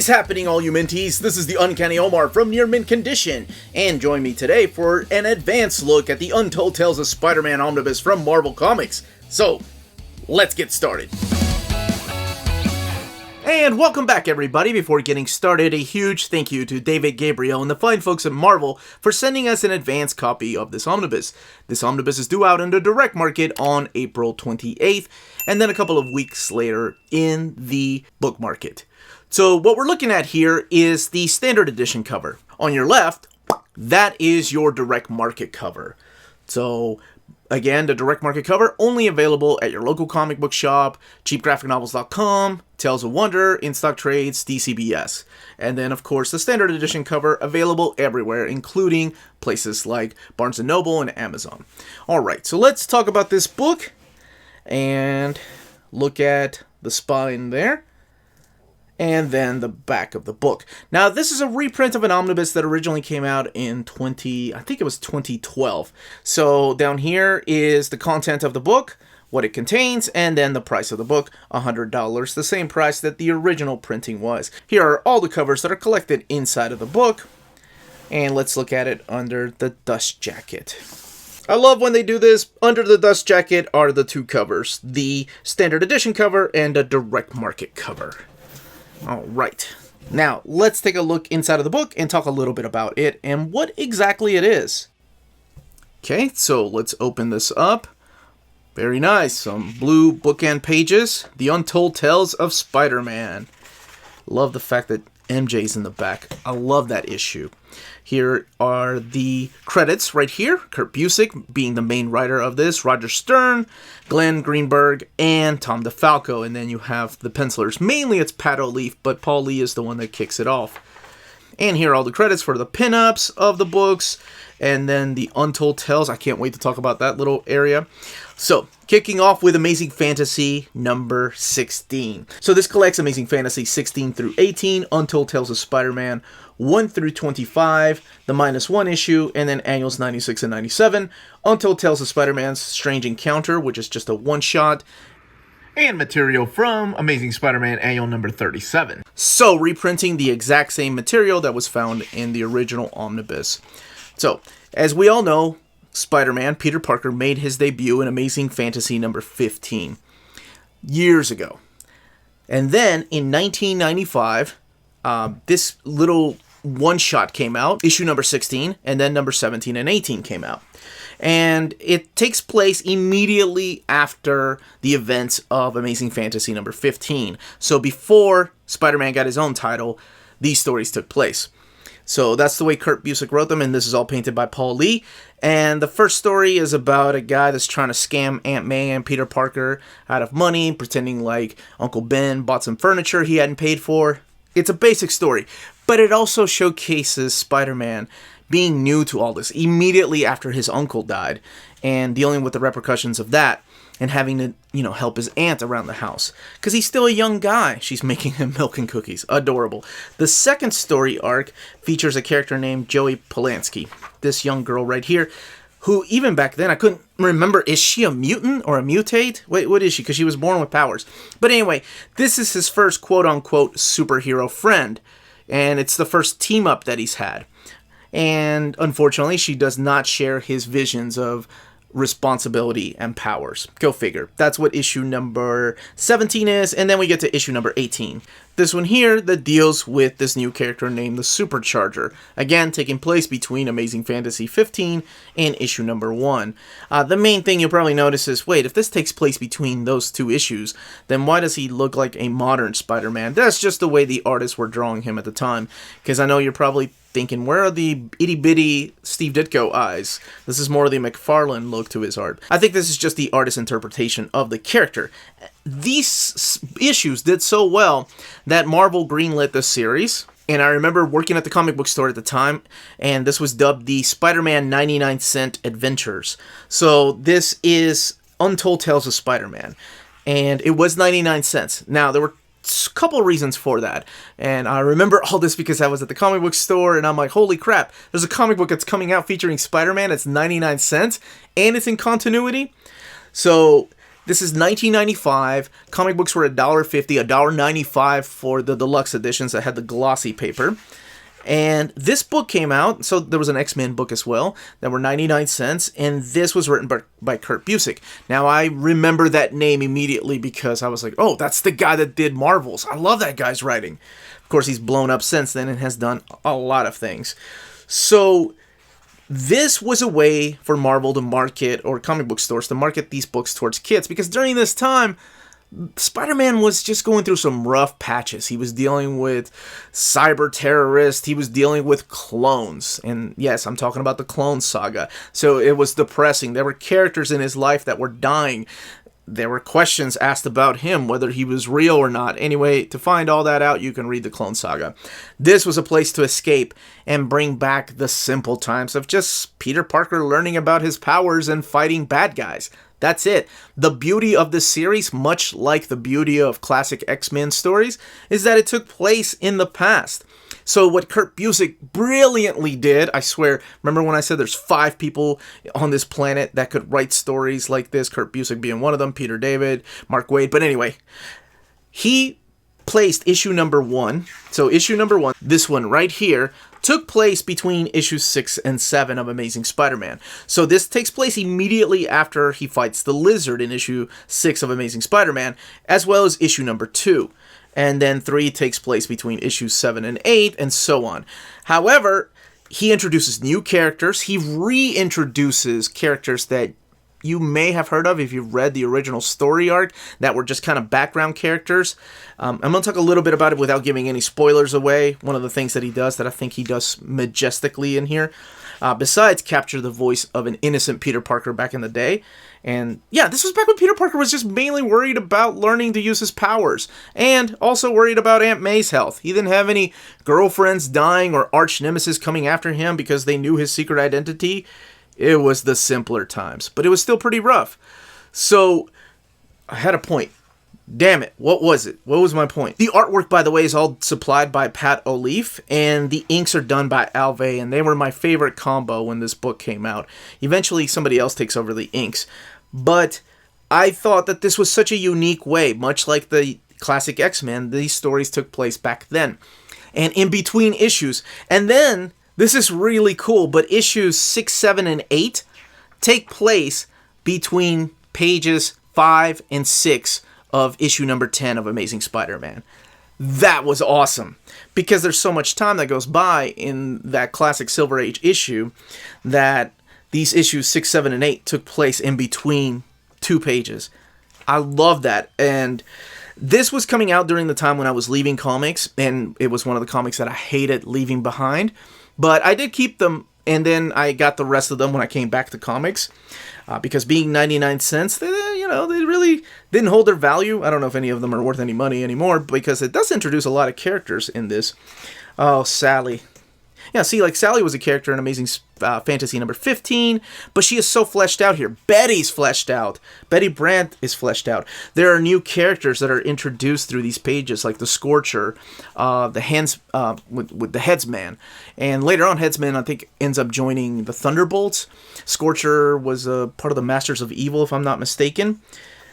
What's happening, all you Minties? This is the Uncanny Omar from Near Mint Condition, and join me today for an advanced look at the Untold Tales of Spider-Man Omnibus from Marvel Comics. So, let's get started. And welcome back, everybody. Before getting started, a huge thank you to David Gabriel and the fine folks at Marvel for sending us an advanced copy of this omnibus. This omnibus is due out in the direct market on April 28th, and then a couple of weeks later in the book market. So what we're looking at here is the standard edition cover. On your left, that is your direct market cover. So again, the direct market cover only available at your local comic book shop, cheapgraphicnovels.com, Tales of Wonder, In-Stock Trades, DCBS. And then, of course, the standard edition cover available everywhere, including places like Barnes & Noble and Amazon. Alright, so let's talk about this book and look at the spine there. And then the back of the book. Now, this is a reprint of an omnibus that originally came out in 2012. So down here is the content of the book, what it contains, and then the price of the book, $100, the same price that the original printing was. Here are all the covers that are collected inside of the book. And let's look at it under the dust jacket. I love when they do this. Under the dust jacket are the two covers, the standard edition cover and a direct market cover. Alright, now let's take a look inside of the book and talk a little bit about it and what exactly it is. Okay, so let's open this up. Very nice, some blue bookend pages. The Untold Tales of Spider-Man. Love the fact that MJ's in the back. I love that issue. Here are the credits right here. Kurt Busiek being the main writer of this. Roger Stern, Glenn Greenberg, and Tom DeFalco. And then you have the pencilers. Mainly it's Pat O'Leaf, but Paul Lee is the one that kicks it off. And here are all the credits for the pinups of the books. And then the Untold Tales. I can't wait to talk about that little area. So, kicking off with Amazing Fantasy number 16. So this collects Amazing Fantasy 16 through 18, Untold Tales of Spider-Man 1 through 25, the -1 issue, and then annuals 96 and 97, Untold Tales of Spider-Man's Strange Encounter, which is just a one-shot, and material from Amazing Spider-Man annual number 37. So, reprinting the exact same material that was found in the original omnibus. So, as we all know, Spider-Man, Peter Parker, made his debut in Amazing Fantasy number 15 years ago. And then in 1995, this little one-shot came out, issue number 16, and then number 17 and 18 came out. And it takes place immediately after the events of Amazing Fantasy number 15. So before Spider-Man got his own title, these stories took place. So that's the way Kurt Busiek wrote them, and this is all painted by Paul Lee. And the first story is about a guy that's trying to scam Aunt May and Peter Parker out of money, pretending like Uncle Ben bought some furniture he hadn't paid for. It's a basic story, but it also showcases Spider-Man being new to all this immediately after his uncle died and dealing with the repercussions of that and having to, help his aunt around the house. Because he's still a young guy. She's making him milk and cookies. Adorable. The second story arc features a character named Joey Polanski. This young girl right here, who even back then, I couldn't remember, is she a mutant or a mutate? Wait, what is she? Because she was born with powers. But anyway, this is his first quote-unquote superhero friend. And it's the first team-up that he's had. And unfortunately, she does not share his visions of responsibility and powers. Go figure. That's what issue number 17 is, and then we get to issue number 18. This one here that deals with this new character named the Supercharger. Again, taking place between Amazing Fantasy 15 and issue number 1. The main thing you'll probably notice is, wait, if this takes place between those two issues, then why does he look like a modern Spider-Man? That's just the way the artists were drawing him at the time. Because I know you're probably thinking, where are the itty-bitty Steve Ditko eyes? This is more of the McFarlane look to his art. I think this is just the artist's interpretation of the character. These issues did so well that Marvel greenlit the series. And I remember working at the comic book store at the time, and this was dubbed the Spider-Man 99-cent Adventures. So this is Untold Tales of Spider-Man. And it was 99 cents. Now, there were a couple reasons for that. And I remember all this because I was at the comic book store and I'm like, holy crap, there's a comic book that's coming out featuring Spider-Man. It's 99 cents and it's in continuity. So This is 1995. Comic books were $1.50, $1.95 for the deluxe editions that had the glossy paper. And this book came out, so there was an X-Men book as well, that were 99 cents, and this was written by Kurt Busiek. Now, I remember that name immediately because I was like, oh, that's the guy that did Marvels. I love that guy's writing. Of course, he's blown up since then and has done a lot of things. So, this was a way for Marvel to market, or comic book stores to market these books towards kids, because during this time, Spider-Man was just going through some rough patches. He was dealing with cyber terrorists. He was dealing with clones. And yes, I'm talking about the Clone Saga. So it was depressing. There were characters in his life that were dying. There were questions asked about him, whether he was real or not. Anyway, to find all that out, you can read the Clone Saga. This was a place to escape and bring back the simple times of just Peter Parker learning about his powers and fighting bad guys. That's it. The beauty of this series, much like the beauty of classic X-Men stories, is that it took place in the past. So what Kurt Busiek brilliantly did, I swear, remember when I said there's 5 people on this planet that could write stories like this, Kurt Busiek being one of them, Peter David, Mark Waid, but anyway, he placed issue number 1. So issue number 1, this one right here, took place between issues 6 and 7 of Amazing Spider-Man. So this takes place immediately after he fights the Lizard in issue 6 of Amazing Spider-Man, as well as issue number 2. And then 3 takes place between issues 7 and 8, and so on. However, he introduces new characters. He reintroduces characters that you may have heard of if you've read the original story arc that were just kind of background characters. I'm going to talk a little bit about it without giving any spoilers away. One of the things that he does that I think he does majestically in here, besides capture the voice of an innocent Peter Parker back in the day. And yeah, this was back when Peter Parker was just mainly worried about learning to use his powers, and also worried about Aunt May's health. He didn't have any girlfriends dying or arch nemesis coming after him because they knew his secret identity. It was the simpler times, but it was still pretty rough. So, I had a point. Damn it, what was it? What was my point? The artwork, by the way, is all supplied by Pat O'Leaf, and the inks are done by Alvey, and they were my favorite combo when this book came out. Eventually, somebody else takes over the inks. But I thought that this was such a unique way, much like the classic X-Men, these stories took place back then. And in between issues, and then this is really cool, but issues 6, 7, and 8 take place between pages 5 and 6 of issue number 10 of Amazing Spider-Man. That was awesome, because there's so much time that goes by in that classic Silver Age issue that these issues 6, 7, and 8 took place in between 2 pages. I love that, and this was coming out during the time when I was leaving comics, and it was one of the comics that I hated leaving behind. But I did keep them, and then I got the rest of them when I came back to comics. Because being 99 cents, they really didn't hold their value. I don't know if any of them are worth any money anymore, because it does introduce a lot of characters in this. Oh, Sally. Yeah, see, like, Sally was a character in Amazing Fantasy number 15, but she is so fleshed out here. Betty's fleshed out. Betty Brant is fleshed out. There are new characters that are introduced through these pages, like the Scorcher, with the Headsman. And later on, Headsman, I think, ends up joining the Thunderbolts. Scorcher was a part of the Masters of Evil, if I'm not mistaken.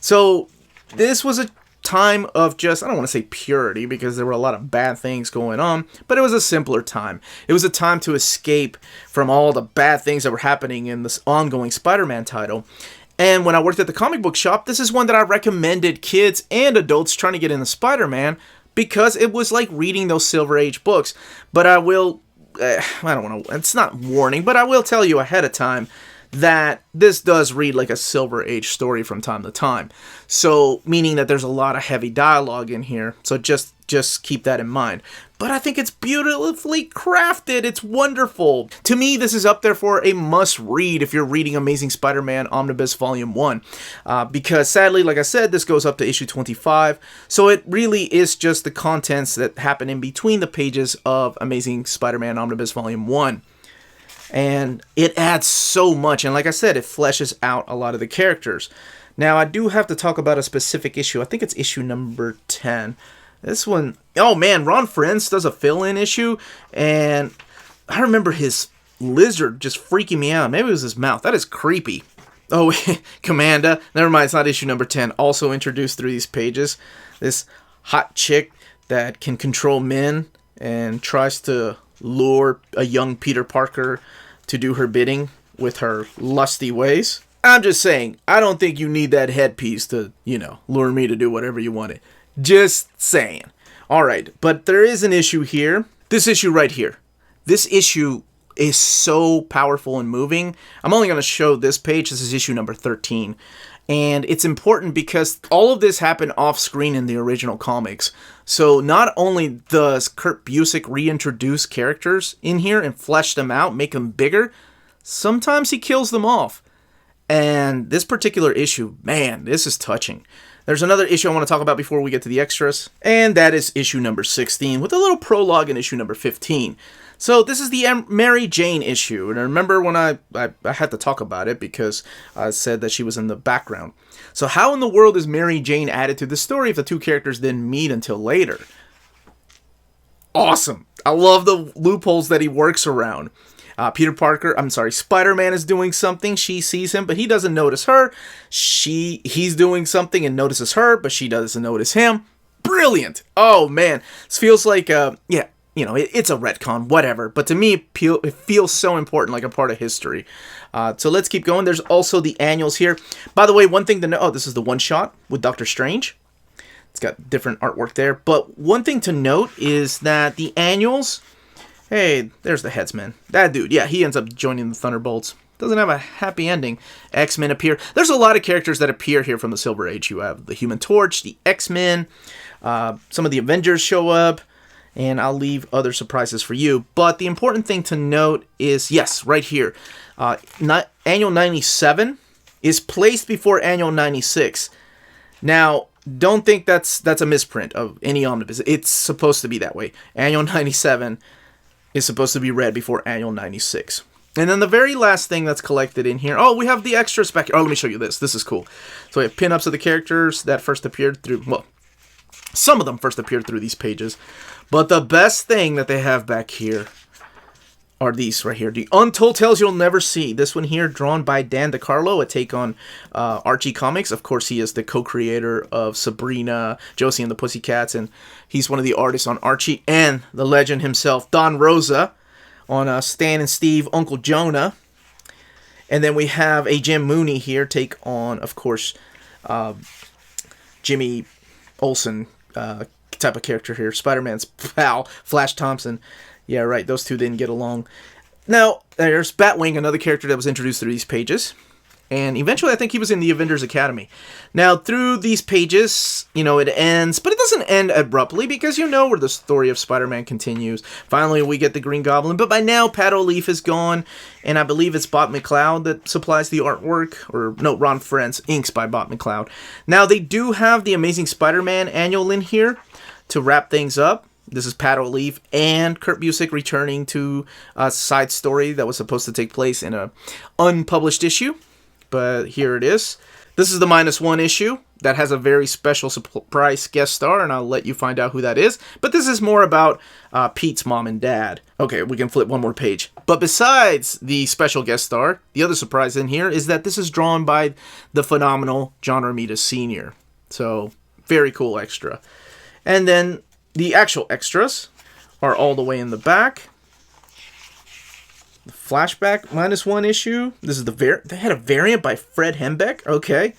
So, this was a time of just, I don't want to say purity, because there were a lot of bad things going on, but it was a simpler time. It was a time to escape from all the bad things that were happening in this ongoing Spider-Man title. And when I worked at the comic book shop, this is one that I recommended kids and adults trying to get into Spider-Man, because it was like reading those Silver Age books. But I will, I don't want to, it's not warning, but I will tell you ahead of time that this does read like a Silver Age story from time to time. So, meaning that there's a lot of heavy dialogue in here. So just keep that in mind. But I think it's beautifully crafted. It's wonderful. To me, this is up there for a must-read if you're reading Amazing Spider-Man Omnibus Volume 1. Because sadly, like I said, this goes up to issue 25. So it really is just the contents that happen in between the pages of Amazing Spider-Man Omnibus Volume 1. And it adds so much, and like I said, it fleshes out a lot of the characters. Now, I do have to talk about a specific issue. I think it's issue number 10. This one, oh man, Ron Frenz does a fill-in issue, and I remember his lizard just freaking me out. Maybe it was his mouth. That is creepy. Oh, Commanda. Never mind, it's not issue number 10. Also introduced through these pages. This hot chick that can control men and tries to lure a young Peter Parker to do her bidding with her lusty ways. I'm just saying, I don't think you need that headpiece to, lure me to do whatever you wanted. Just saying. Alright, but there is an issue here. This issue right here. This issue is so powerful and moving. I'm only going to show this page. This is issue number 13. And it's important because all of this happened off screen in the original comics. So not only does Kurt Busiek reintroduce characters in here and flesh them out, make them bigger, sometimes he kills them off. And this particular issue, man, this is touching. There's another issue I want to talk about before we get to the extras, and that is issue number 16 with a little prologue in issue number 15. So this is the Mary Jane issue, and I remember when I had to talk about it because I said that she was in the background. So how in the world is Mary Jane added to the story if the two characters didn't meet until later? Awesome! I love the loopholes that he works around. Spider-Man is doing something, she sees him, but he doesn't notice her. He's doing something and notices her, but she doesn't notice him. Brilliant! Oh man, this feels like, it's a retcon, whatever. But to me, it feels so important, like a part of history. So let's keep going. There's also the annuals here. By the way, one thing to know, this is the one-shot with Doctor Strange. It's got different artwork there. But one thing to note is that the annuals... Hey, there's the headsman. That dude, yeah, he ends up joining the Thunderbolts. Doesn't have a happy ending. X-Men appear. There's a lot of characters that appear here from the Silver Age. You have the Human Torch, the X-Men, some of the Avengers show up, and I'll leave other surprises for you. But the important thing to note is, yes, right here, Annual 97 is placed before Annual 96. Now, don't think that's a misprint of any omnibus. It's supposed to be that way. Annual 97 is supposed to be read before Annual 96. And then the very last thing that's collected in here... Oh, we have the extras back here. Oh, let me show you this. This is cool. So we have pin-ups of the characters that first appeared through... Well, some of them first appeared through these pages. But the best thing that they have back here are these right here. The Untold Tales You'll Never See. This one here, drawn by Dan DeCarlo, a take on Archie Comics. Of course, he is the co-creator of Sabrina, Josie and the Pussycats, and he's one of the artists on Archie, and the legend himself, Don Rosa, on Stan and Steve, Uncle Jonah. And then we have a Jim Mooney here, take on, of course, Jimmy Olsen type of character here. Spider-Man's pal, Flash Thompson. Yeah, right, those two didn't get along. Now, there's Batwing, another character that was introduced through these pages. And eventually, I think he was in the Avengers Academy. Now, through these pages, it ends, but it doesn't end abruptly because where the story of Spider-Man continues. Finally, we get the Green Goblin, but by now, Pat O'Leaf is gone, and I believe it's Bob McLeod that supplies the artwork, Ron Frenz, inks by Bob McLeod. Now, they do have the Amazing Spider-Man annual in here to wrap things up. This is Pat O'Leaf and Kurt Busiek returning to a side story that was supposed to take place in an unpublished issue. But here it is. This is the -1 issue that has a very special surprise guest star, and I'll let you find out who that is. But this is more about Pete's mom and dad. Okay, we can flip one more page. But besides the special guest star, the other surprise in here is that this is drawn by the phenomenal John Romita Sr. So, very cool extra. And then the actual extras are all the way in the back. The flashback -1 issue. This is they had a variant by Fred Hembeck. Okay.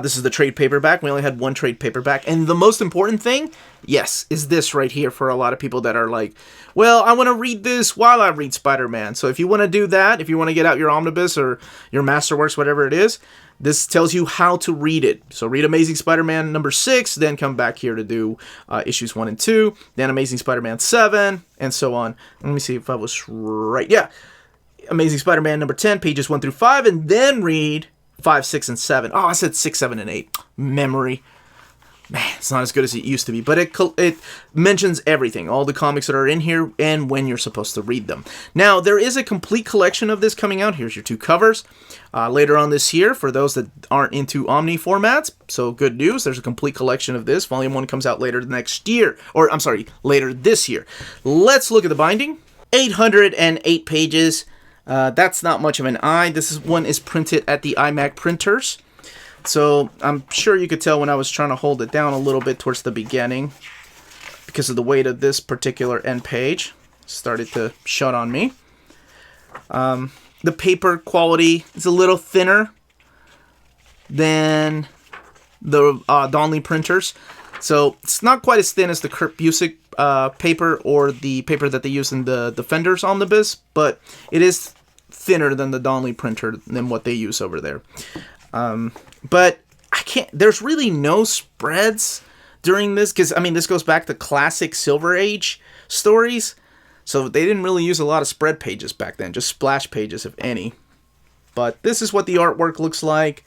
This is the trade paperback. We only had one trade paperback. And the most important thing, yes, is this right here for a lot of people that are like, well, I want to read this while I read Spider-Man. So if you want to do that, if you want to get out your Omnibus or your Masterworks, whatever it is, this tells you how to read it. So read Amazing Spider-Man number 6, then come back here to do issues 1 and 2, then Amazing Spider-Man 7, and so on. Let me see if I was right. Yeah. Amazing Spider-Man number 10, pages 1 through 5, and then read 5, 6, and 7. Oh, I said 6, 7, and 8. Memory. Man, it's not as good as it used to be, but it mentions everything, all the comics that are in here, and when you're supposed to read them. Now, there is a complete collection of this coming out. Here's your 2 covers. Later on this year, for those that aren't into Omni formats, so good news, there's a complete collection of this. Volume 1 comes out later next year, or later this year. Let's look at the binding. 808 pages. That's not much of an eye. One is printed at the iMac printers. So I'm sure you could tell when I was trying to hold it down a little bit towards the beginning, because of the weight of this particular end page, started to shut on me. The paper quality is a little thinner than the Donnelly printers. So it's not quite as thin as the Kurt Busiek paper or the paper that they use in the Defenders Omnibus, but it is thinner than the Donnelly printer than what they use over there. But there's really no spreads during this, because, I mean, this goes back to classic Silver Age stories, so they didn't really use a lot of spread pages back then, just splash pages, if any. But this is what the artwork looks like.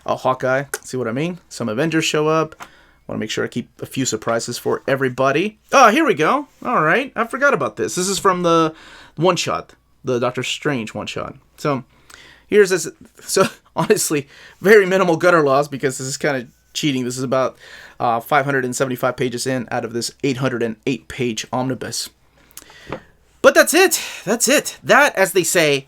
Oh, Hawkeye, see what I mean? Some Avengers show up. Want to make sure I keep a few surprises for everybody. Oh, here we go. All right, I forgot about this. This is from the one-shot, the Doctor Strange one-shot. So here's this. So honestly, very minimal gutter loss, because this is kind of cheating. This is about 575 pages in out of this 808-page omnibus. But that's it. That's it. That, as they say,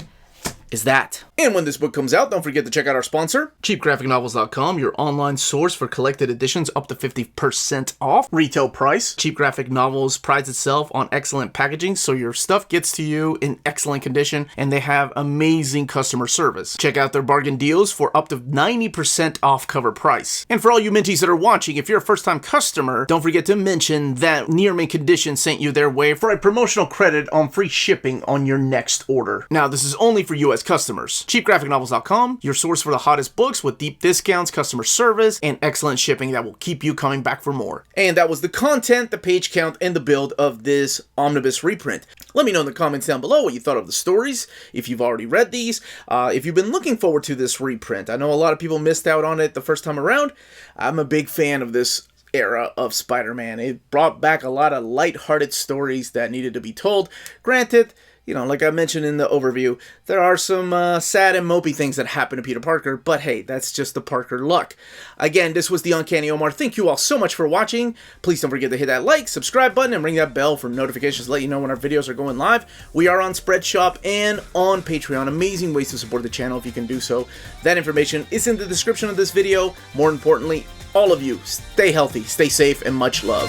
is that. And when this book comes out, don't forget to check out our sponsor, cheapgraphicnovels.com, your online source for collected editions up to 50% off retail price. Cheap Graphic Novels prides itself on excellent packaging, so your stuff gets to you in excellent condition, and they have amazing customer service. Check out their bargain deals for up to 90% off cover price. And for all you Minties that are watching, if you're a first-time customer, don't forget to mention that Near Mint Condition sent you their way for a promotional credit on free shipping on your next order. Now, this is only for U.S. customers. cheapgraphicnovels.com, your source for the hottest books with deep discounts, customer service, and excellent shipping that will keep you coming back for more. And that was the content, the page count, and the build of this omnibus reprint. Let me know in the comments down below what you thought of the stories, if you've already read these, if you've been looking forward to this reprint. I know a lot of people missed out on it the first time around. I'm a big fan of this era of Spider-Man. It brought back a lot of light-hearted stories that needed to be told. Granted, you know, like I mentioned in the overview, there are some sad and mopey things that happen to Peter Parker, but hey, that's just the Parker luck. Again, this was the Uncanny Omar. Thank you all so much for watching. Please don't forget to hit that like, subscribe button, and ring that bell for notifications to let you know when our videos are going live. We are on Spreadshop and on Patreon. Amazing ways to support the channel if you can do so. That information is in the description of this video. More importantly, all of you, stay healthy, stay safe, and much love.